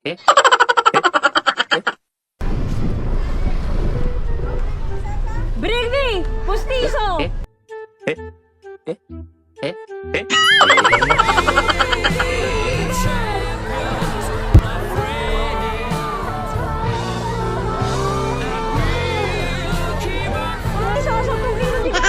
Eh? Bring me! Pustiso! Eh? Eh? Eh? Eh? Eh? Ay, sasapugin mo dito!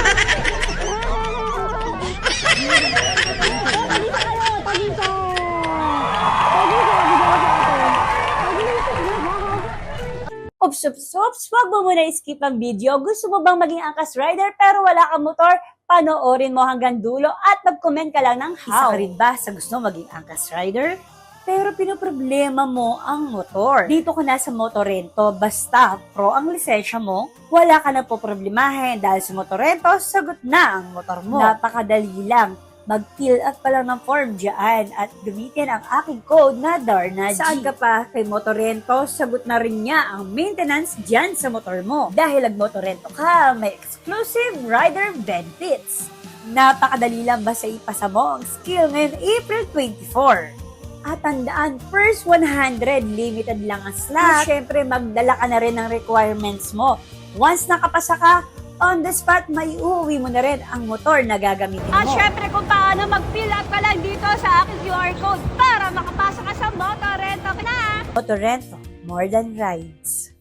Ops, ops, ops, wag mo muna skip ang video. Gusto mo bang maging angkas rider pero wala kang motor? Panoorin mo hanggang dulo at mag-comment ka lang ng how. Isa ka rin ba sa gusto maging angkas rider? Pero pinoproblema mo ang motor. Dito ka na sa Motorento, basta pro ang lisensya mo, wala ka na po problemahin dahil sa Motorento, sagot na ang motor mo. Napakadali lang. Mag-fill up pa lang ng form dyan at gamitin ang aking code na Darna G. Saan ka pa kay Motorento, sagot na rin niya ang maintenance dyan sa motor mo. Dahil nag-Motorento ka, may exclusive rider benefits. Napakadali lang basta ipasa mo ang skill ngayon April 24. At tandaan, first 100, limited lang ang slot. At syempre, magdala ka na rin ng requirements mo. Once nakapasa ka, on the spot, maiuwi mo na rin ang motor na gagamitin mo. At syempre, kung paano mag-fill up ka lang dito sa aking QR code para makapasa ka sa Motorento na! Motorento, more than rides.